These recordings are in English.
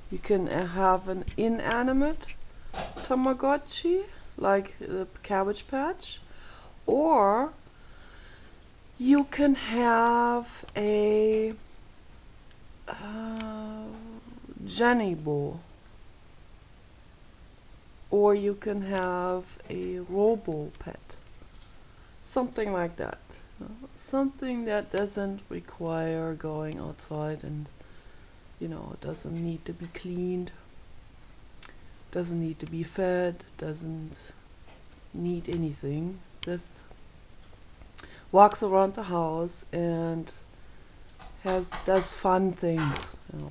You can have an inanimate Tamagotchi, like the Cabbage Patch, or you can have a Jenny Bo, or you can have a Robo Pet, something like that. Something that doesn't require going outside and, doesn't need to be cleaned, doesn't need to be fed, doesn't need anything. Just walks around the house and does fun things.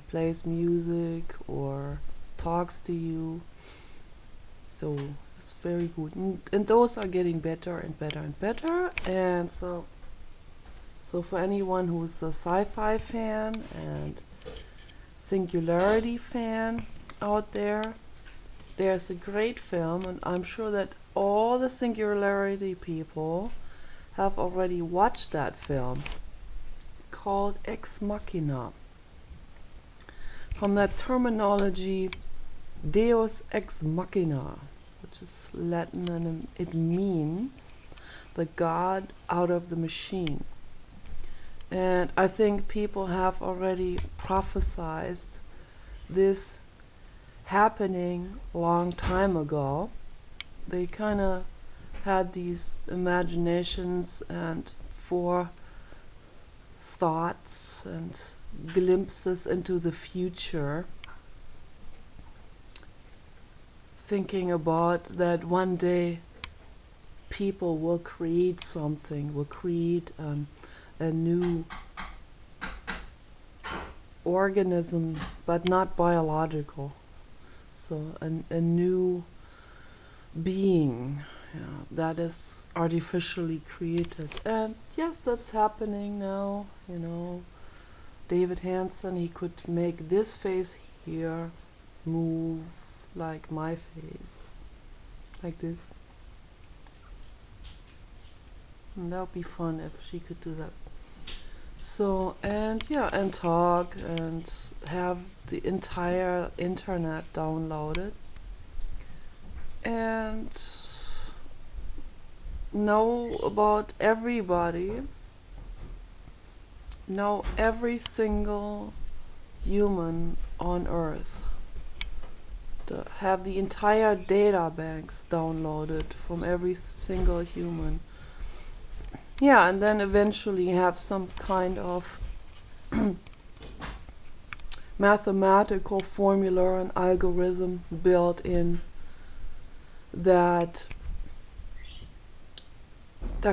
Plays music or talks to you. So it's very good. And those are getting better and better and better. And so for anyone who's a sci-fi fan and singularity fan out there, there's a great film, and I'm sure that all the singularity people have already watched that film, called Ex Machina. From that terminology, Deus Ex Machina, which is Latin, and it means the God out of the machine. And I think people have already prophesied this happening a long time ago. They kind of had these imaginations and forethoughts and glimpses into the future, thinking about that one day people will create something, will create a new organism, but not biological. So a new being, that is artificially created. And yes, that's happening now. David Hansen, he could make this face here move like my face, like this. And that would be fun if she could do that. So, and talk and have the entire internet downloaded and know about everybody, know every single human on Earth, to have the entire data banks downloaded from every single human. Yeah, and then eventually have some kind of mathematical formula and algorithm built in that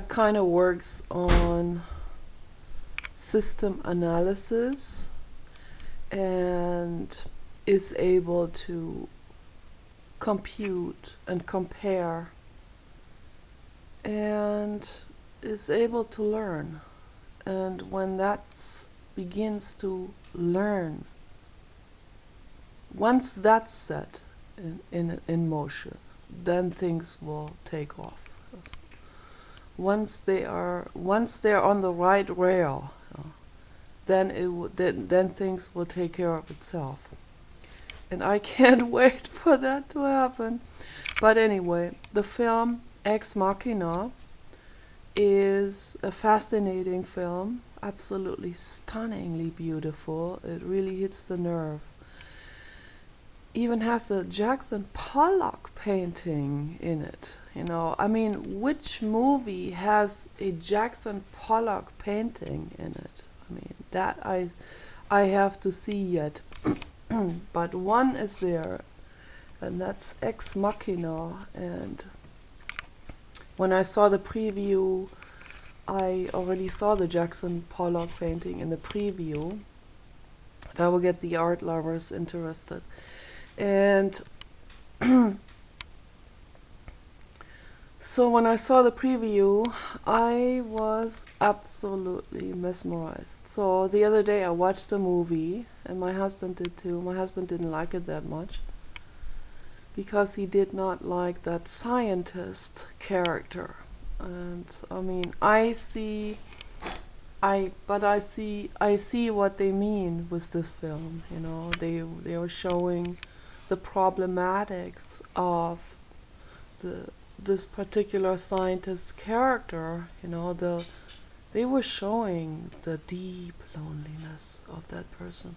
kind of works on system analysis and is able to compute and compare and is able to learn. And when that begins to learn, once that's set in motion, then things will take off. Once they're on the right rail, then then things will take care of itself. And I can't wait for that to happen. But anyway, the film Ex Machina is a fascinating film, absolutely stunningly beautiful. It really hits the nerve. Even has a Jackson Pollock painting in it. I mean, which movie has a Jackson Pollock painting in it? I mean, that I have to see yet. But one is there, and that's Ex Machina. And when I saw the preview, I already saw the Jackson Pollock painting in the preview. That will get the art lovers interested. And so when I saw the preview, I was absolutely mesmerized. So the other day I watched the movie, and my husband did too. My husband didn't like it that much because he did not like that scientist character. And I mean, I see I see what they mean with this film. You know, they are showing the problematics of the this particular scientist's character. You know, they were showing the deep loneliness of that person,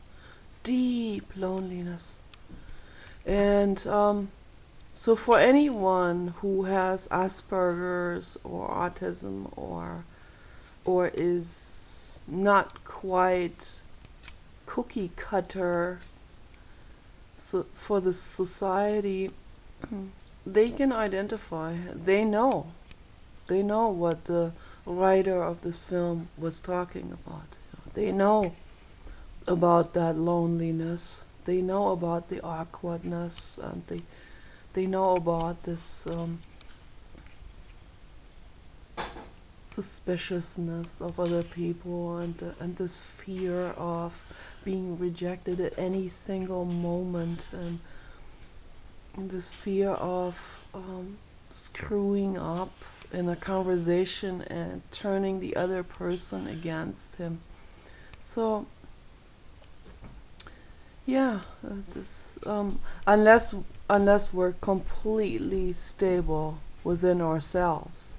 deep loneliness, and so for anyone who has Asperger's or autism or is not quite cookie cutter, so for the society, they can identify. They know what the writer of this film was talking about. They know about that loneliness. They know about the awkwardness, and they know about this suspiciousness of other people, and this fear of being rejected at any single moment, and this fear of screwing up in a conversation and turning the other person against him. So yeah, this unless we're completely stable within ourselves,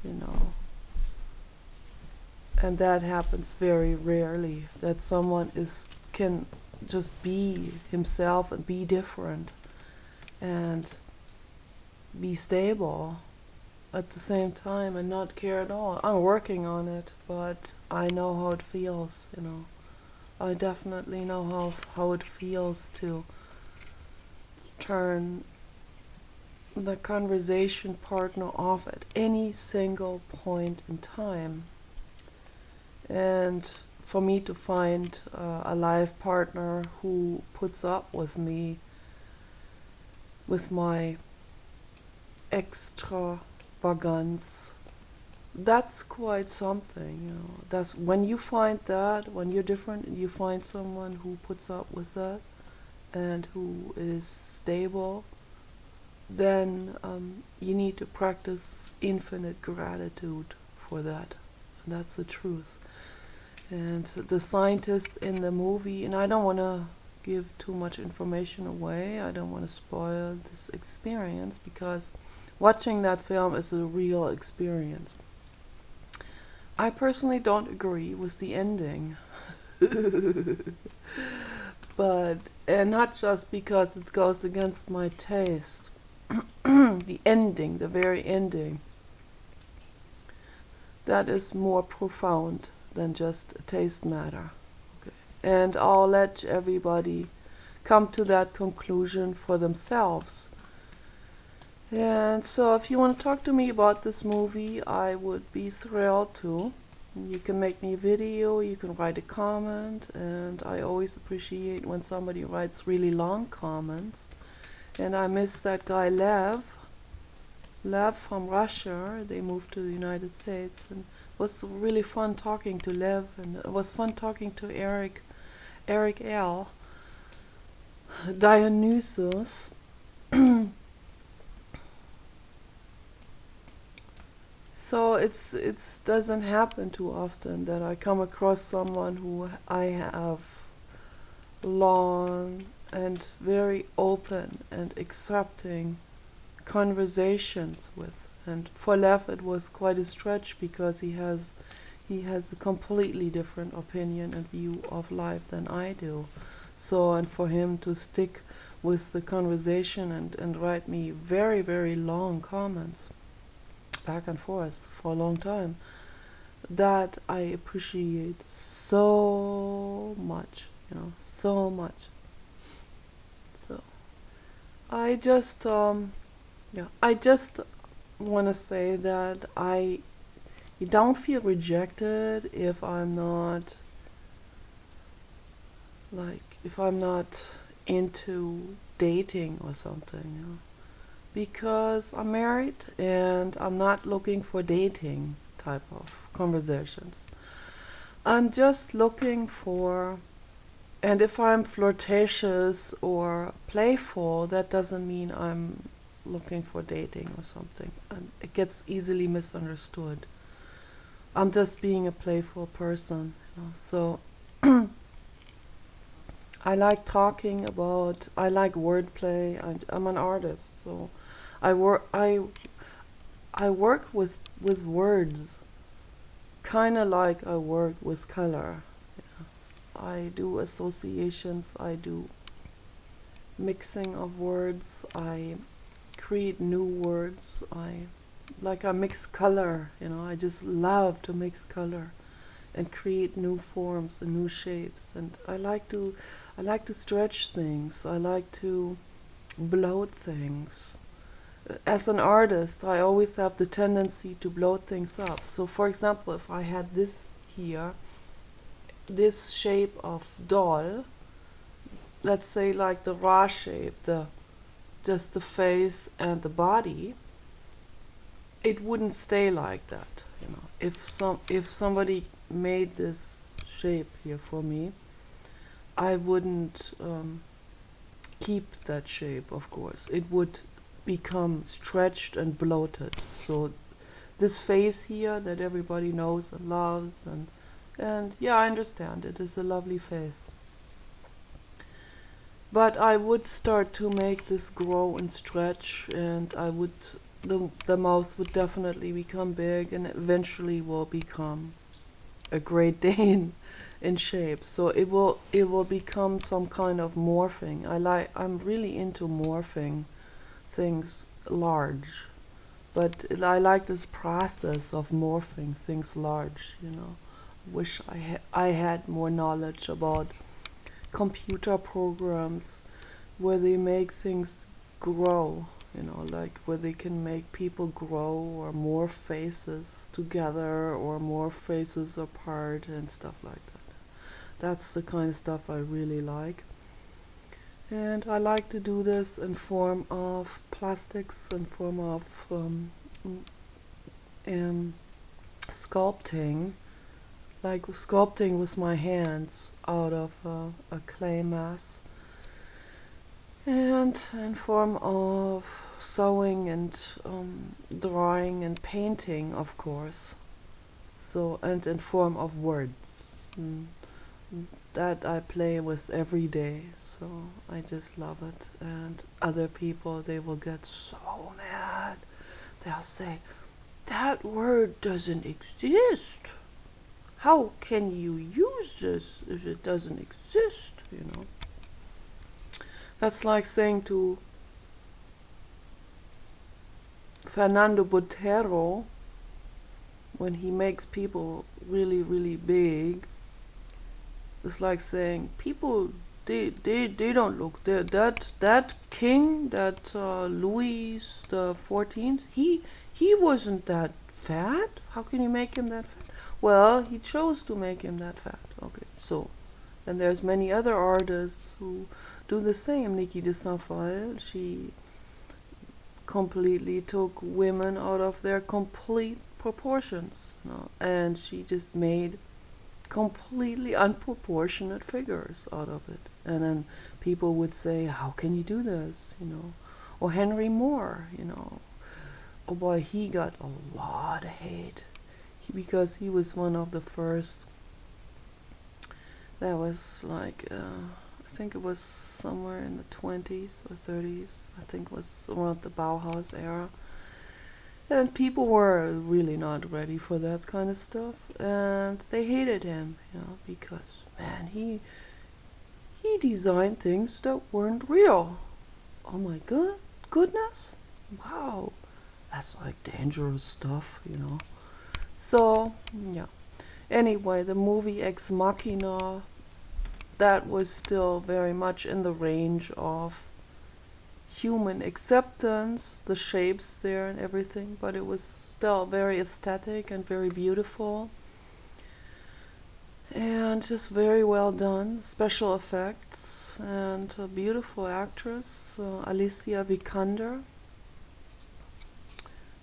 you know, and that happens very rarely, that someone can just be himself and be different and be stable at the same time and not care at all. I'm working on it, but I know how it feels, you know. I definitely know how it feels to turn the conversation partner off at any single point in time, and for me to find a life partner who puts up with me, with my extravagance, that's quite something, you know. That's when you find that, when you're different and you find someone who puts up with that and who is stable, then you need to practice infinite gratitude for that. And that's the truth. And the scientist in the movie, and I don't want to give too much information away, I don't want to spoil this experience, because watching that film is a real experience. I personally don't agree with the ending. But, and not just because it goes against my taste. The ending, the very ending, that is more profound than just a taste matter. Okay. And I'll let everybody come to that conclusion for themselves. And so if you want to talk to me about this movie, I would be thrilled to. You can make me a video, you can write a comment, and I always appreciate when somebody writes really long comments. And I miss that guy Lev from Russia. They moved to the United States, and it was really fun talking to Lev, and it was fun talking to Eric L. Dionysus. So it's doesn't happen too often that I come across someone who I have long and very open and accepting conversations with. And for Lev it was quite a stretch, because he has a completely different opinion and view of life than I do. So, and for him to stick with the conversation and write me very, very long comments back and forth for a long time, that I appreciate so much, you know, so much. So I just want to say that you don't feel rejected if I'm not into dating or something, you know. Because I'm married and I'm not looking for dating type of conversations. I'm just looking for, and if I'm flirtatious or playful, that doesn't mean I'm looking for dating or something. And it gets easily misunderstood. I'm just being a playful person, you know. So I like talking about, I like wordplay. I'm an artist, so I work I work with words, kind of like I work with color. I do associations, I do mixing of words, I create new words, I mix color, you know. I just love to mix color and create new forms and new shapes, and I like to stretch things, I like to bloat things. As an artist, I always have the tendency to bloat things up. So for example, if I had this here, this shape of doll, let's say like the raw shape, the just the face and the body, it wouldn't stay like that, you know. If somebody made this shape here for me, I wouldn't keep that shape, of course. It would become stretched and bloated. So this face here that everybody knows and loves, and yeah, I understand it is a lovely face. But I would start to make this grow and stretch, and the mouth would definitely become big, and eventually will become a Great Dane in shape. So it will become some kind of morphing. I'm really into morphing things large, but I like this process of morphing things large, you know. Wish I had more knowledge about computer programs where they make things grow, you know, like where they can make people grow or more faces together or more faces apart and stuff like that. That's the kind of stuff I really like. And I like to do this in form of plastics, in form of sculpting, like sculpting with my hands out of a clay mass, and in form of sewing and drawing and painting, of course. So, and in form of words, mm, that I play with every day. So I just love it. And other people, they will get so mad. They'll say, that word doesn't exist. How can you use this if it doesn't exist, you know? That's like saying to Fernando Botero, when he makes people really, really big, it's like saying people, they don't look there. That king, that Louis the 14th, he wasn't that fat. How can you make him that fat? Well, he chose to make him that fat. Okay, so, and there's many other artists who do the same. Nikki de Saint-Phal, she completely took women out of their complete proportions, you know, and she just made completely unproportionate figures out of it. And then people would say, how can you do this, you know? Or Henry Moore, you know. Oh boy, he got a lot of hate because he was one of the first. That was like I think it was somewhere in the 20s or 30s. I think it was around the Bauhaus era. And people were really not ready for that kind of stuff, and they hated him, you know, because man, he designed things that weren't real. Oh my goodness, wow, that's like dangerous stuff, you know. So yeah. Anyway, the movie Ex Machina, that was still very much in the range of human acceptance, the shapes there and everything, but it was still very aesthetic and very beautiful and just very well done, special effects, and a beautiful actress, Alicia Vikander.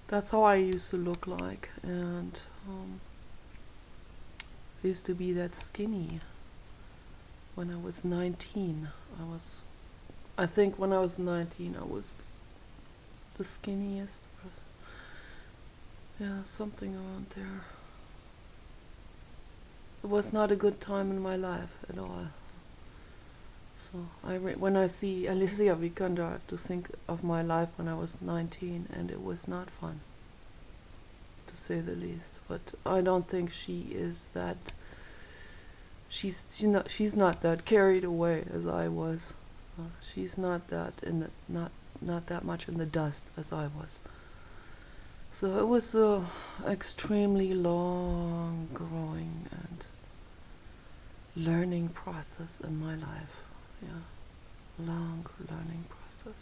That's how I used to look like, and I used to be that skinny when I was 19. I think when I was 19 I was the skinniest. Yeah, something around there. it was not a good time in my life at all. So when I see Alicia Vikander, I have to think of my life when I was 19, and it was not fun, to say the least. But I don't think she is that. She's not that carried away as I was. She's not that not that much in the dust as I was. So it was a extremely long growing and learning process in my life. Yeah, long learning process.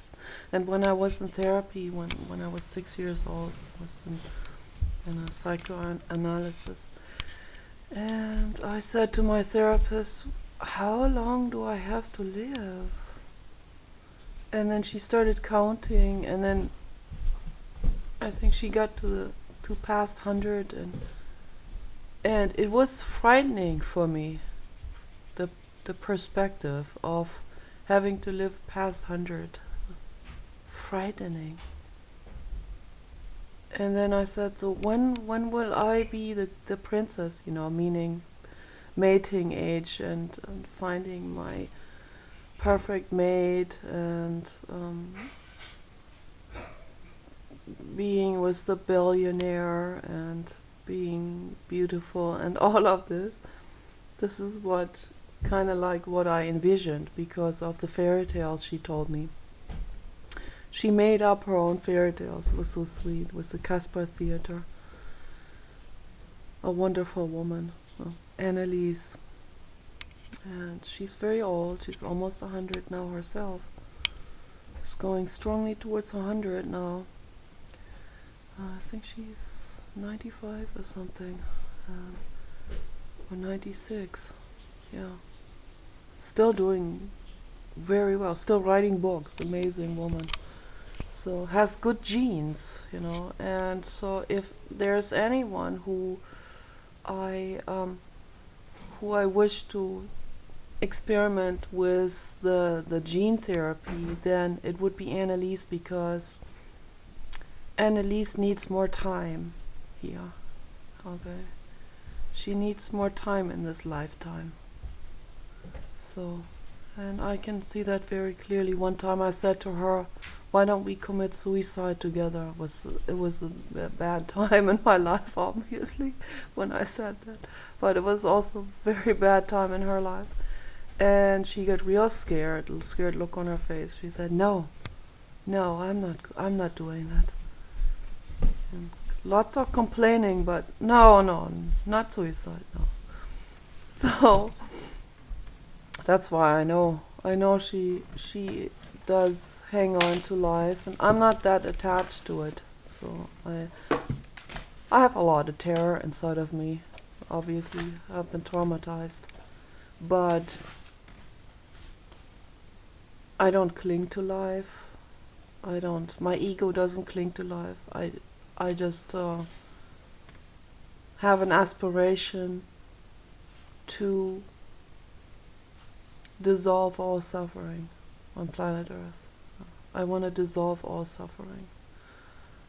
And when I was in therapy, when I was 6 years old, I was in a psychoanalysis, and I said to my therapist, "How long do I have to live?" And then she started counting, and then I think she got to past 100, and it was frightening for me, the perspective of having to live past 100. Frightening. And then I said, so when will I be the princess, meaning mating age, and finding my perfect mate, and being with the billionaire, and being beautiful, and all of this. This is what kind of like what I envisioned because of the fairy tales she told me. She made up her own fairy tales. It was so sweet, with the Casper Theater. A wonderful woman, Annalise. And she's very old. She's almost 100 now herself. She's going strongly towards 100 now. I think she's 95 or something, or 96. Yeah. Still doing very well. Still writing books. Amazing woman. So has good genes, And so if there's anyone who I wish to experiment with the gene therapy, then it would be Annalise, because Annalise needs more time here. Okay. She needs more time in this lifetime. So, and I can see that very clearly. One time I said to her, "Why don't we commit suicide together?" It was a bad time in my life, obviously, when I said that. But it was also a very bad time in her life. And she got real scared look on her face. She said, No, I'm not doing that. And lots of complaining, but no, not suicide, no. So that's why I know she does hang on to life, and I'm not that attached to it. So I have a lot of terror inside of me. Obviously, I've been traumatized, but I don't cling to life. My ego doesn't cling to life. I just have an aspiration to dissolve all suffering on planet Earth. I want to dissolve all suffering.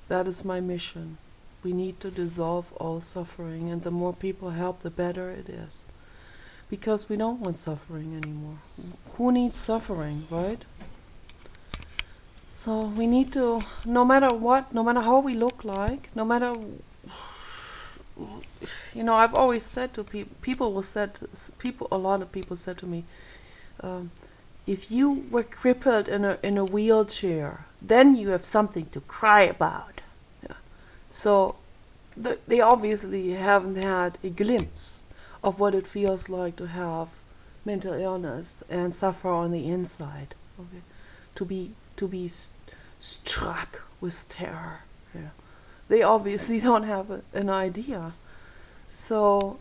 That is my mission. We need to dissolve all suffering, and the more people help, the better it is. Because we don't want suffering anymore. Who needs suffering, right? So we need to, no matter what, no matter how we look like, no matter, I've always said to a lot of people said to me, if you were crippled in a wheelchair, then you have something to cry about. Yeah. So they obviously haven't had a glimpse of what it feels like to have mental illness and suffer on the inside. Okay, to be struck with terror. Yeah. They obviously don't have an idea. So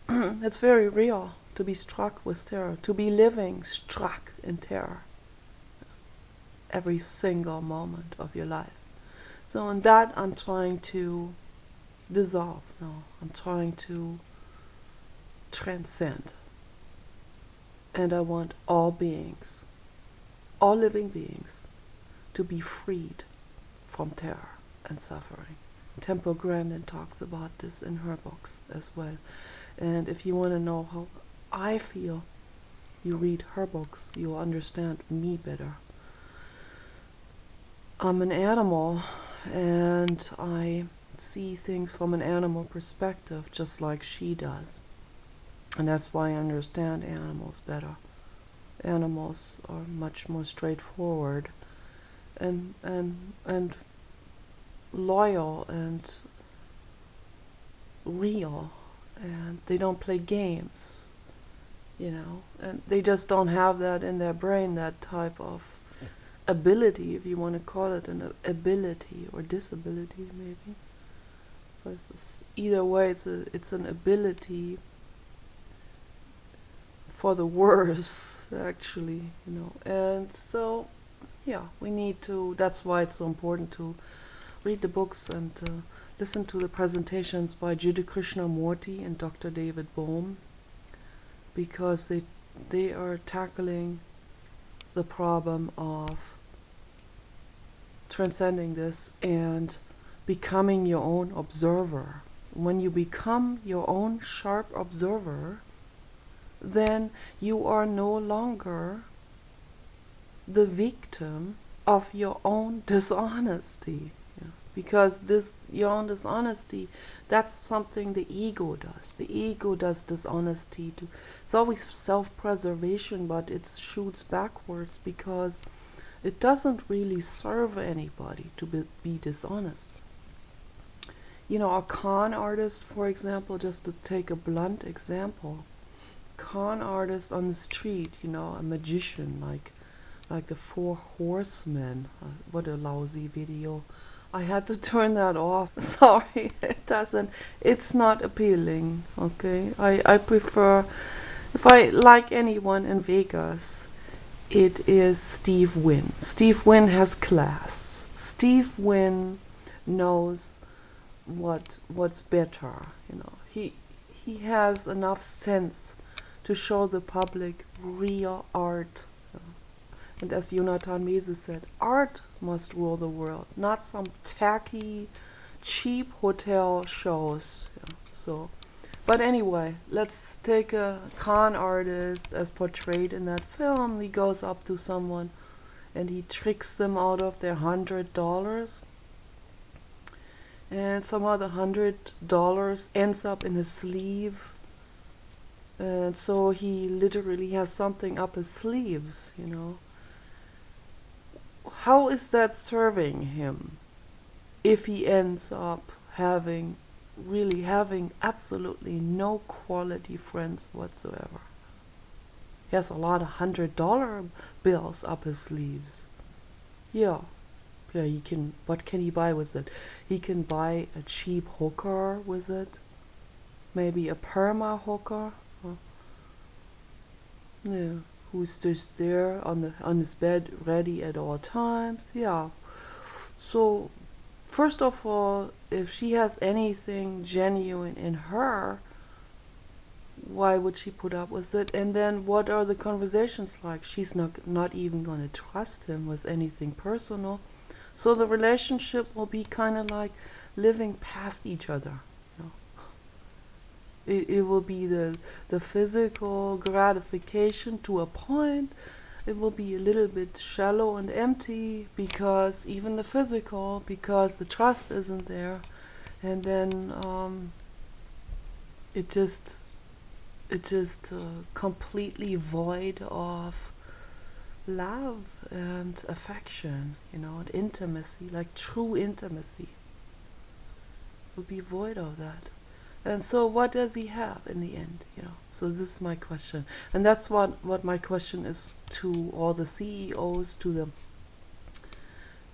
it's very real to be struck with terror, to be living struck in terror every single moment of your life. So in that I'm trying to dissolve. No, I'm trying to transcend. And I want all beings, all living beings, to be freed from terror and suffering. Temple Grandin talks about this in her books as well. And if you want to know how I feel, you read her books, you'll understand me better. I'm an animal, and I see things from an animal perspective, just like she does. And that's why I understand animals better. Animals are much more straightforward and loyal and real, and they don't play games, and they just don't have that in their brain, that type of ability, if you want to call it an ability or disability, maybe. But either way, it's an ability for the worse, actually, and so yeah, we need to, that's why it's so important to read the books and listen to the presentations by Jiddu Krishnamurti and Dr. David Bohm, because they are tackling the problem of transcending this and becoming your own observer. When you become your own sharp observer, then you are no longer the victim of your own dishonesty. Because your own dishonesty, that's something the ego does. The ego does dishonesty too. It's always self-preservation, but it shoots backwards because it doesn't really serve anybody to be dishonest. A con artist, for example, just to take a blunt example, con artist on the street, a magician, like the Four Horsemen. What a lousy video. I had to turn that off. Sorry, it's not appealing, okay? I prefer, if I like anyone in Vegas, it is Steve Wynn. Steve Wynn has class. Steve Wynn knows what's better, He has enough sense to show the public real art. And as Jonathan Mese said, art must rule the world, not some tacky, cheap hotel shows. But anyway, let's take a con artist as portrayed in that film. He goes up to someone and he tricks them out of their $100. And somehow the $100 ends up in his sleeve. And so he literally has something up his sleeves, How is that serving him if he ends up having absolutely no quality friends whatsoever? He has a lot of $100 bills up his sleeves. Yeah, what can he buy with it? He can buy a cheap hooker with it. Maybe a perma hooker. Yeah. Who's just there on his bed, ready at all times. Yeah. So, first of all, if she has anything genuine in her, why would she put up with it? And then, what are the conversations like? She's not even going to trust him with anything personal. So the relationship will be kind of like living past each other. It will be the physical gratification to a point. It will be a little bit shallow and empty, because even the physical, because the trust isn't there. And then it just completely void of love and affection, and intimacy, like true intimacy. Will be void of that. And so what does he have in the end, So this is my question. And that's what my question is to all the CEOs, to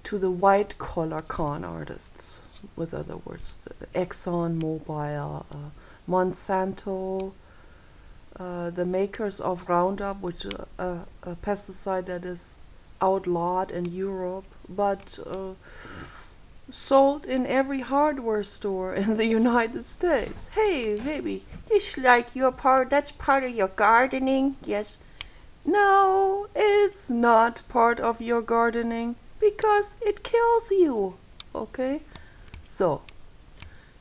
the white collar con artists, with other words, Exxon Mobil, Monsanto, the makers of Roundup, which is a pesticide that is outlawed in Europe, but sold in every hardware store in the United States. Hey, baby, it's like that's part of your gardening. Yes. No, it's not part of your gardening, because it kills you. Okay? So,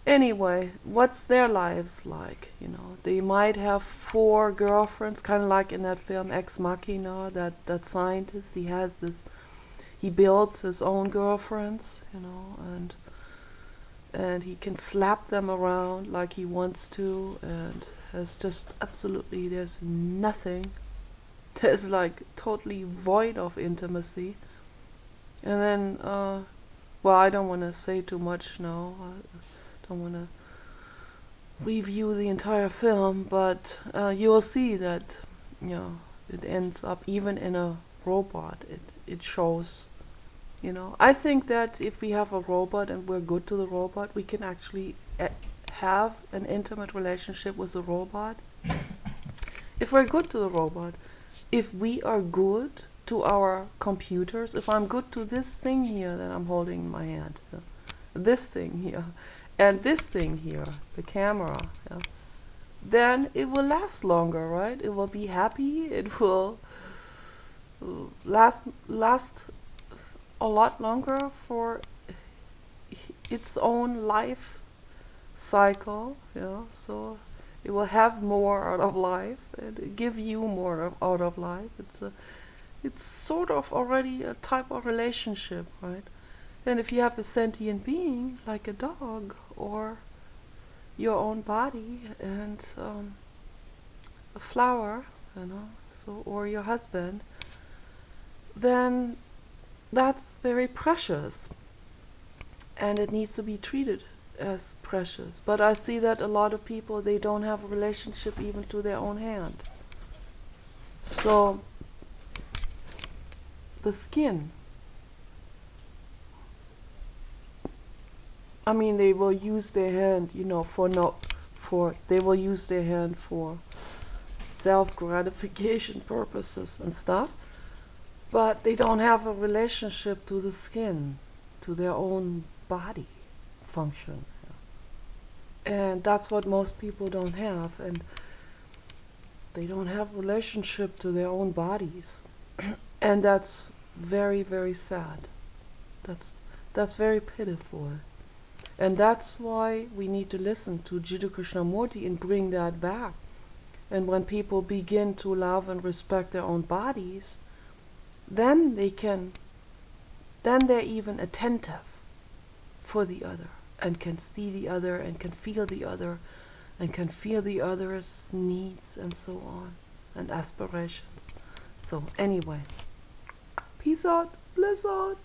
Anyway, what's their lives like? You know, they might have 4 girlfriends, kind of like in that film Ex Machina. That scientist, he builds his own girlfriends, you know, and he can slap them around like he wants to, and has just absolutely, there's nothing. There's like totally void of intimacy. And then, well, I don't want to say too much now. I don't want to review the entire film, but you will see that, you know, it ends up even in a robot. It shows, you know. I think that if we have a robot and we're good to the robot, we can actually have an intimate relationship with the robot. If we're good to the robot, if we are good to our computers, if I'm good to this thing here that I'm holding in my hand, this thing here, and this thing here, the camera, then it will last longer, right? It will be happy. It will last a lot longer for its own life cycle, so it will have more out of life and give you more out of life. It's sort of already a type of relationship, right? And if you have a sentient being like a dog or your own body and a flower, so, or your husband, then that's very precious and it needs to be treated as precious. But I see that a lot of people, they don't have a relationship even to their own hand. So the skin, I mean, they will use their hand, they will use their hand for self-gratification purposes and stuff, but they don't have a relationship to the skin, to their own body function. And that's what most people don't have, and they don't have a relationship to their own bodies. And that's very, very sad. That's very pitiful. And that's why we need to listen to Jiddu Krishnamurti and bring that back. And when people begin to love and respect their own bodies, then they're even attentive for the other, and can see the other, and can feel the other, and can feel the other's needs, and so on, and aspirations. So anyway, peace out, bliss out,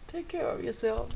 take care of yourselves.